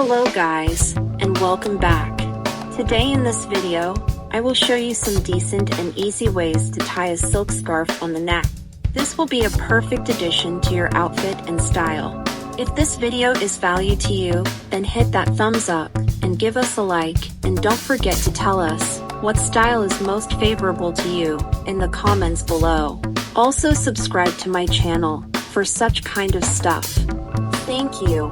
Hello guys, and welcome back. Today in this video, I will show you some decent and easy ways to tie a silk scarf on the neck. This will be a perfect addition to your outfit and style. If this video is value to you, then hit that thumbs up and give us a like, and don't forget to tell us what style is most favorable to you in the comments below. Also subscribe to my channel for such kind of stuff. Thank you.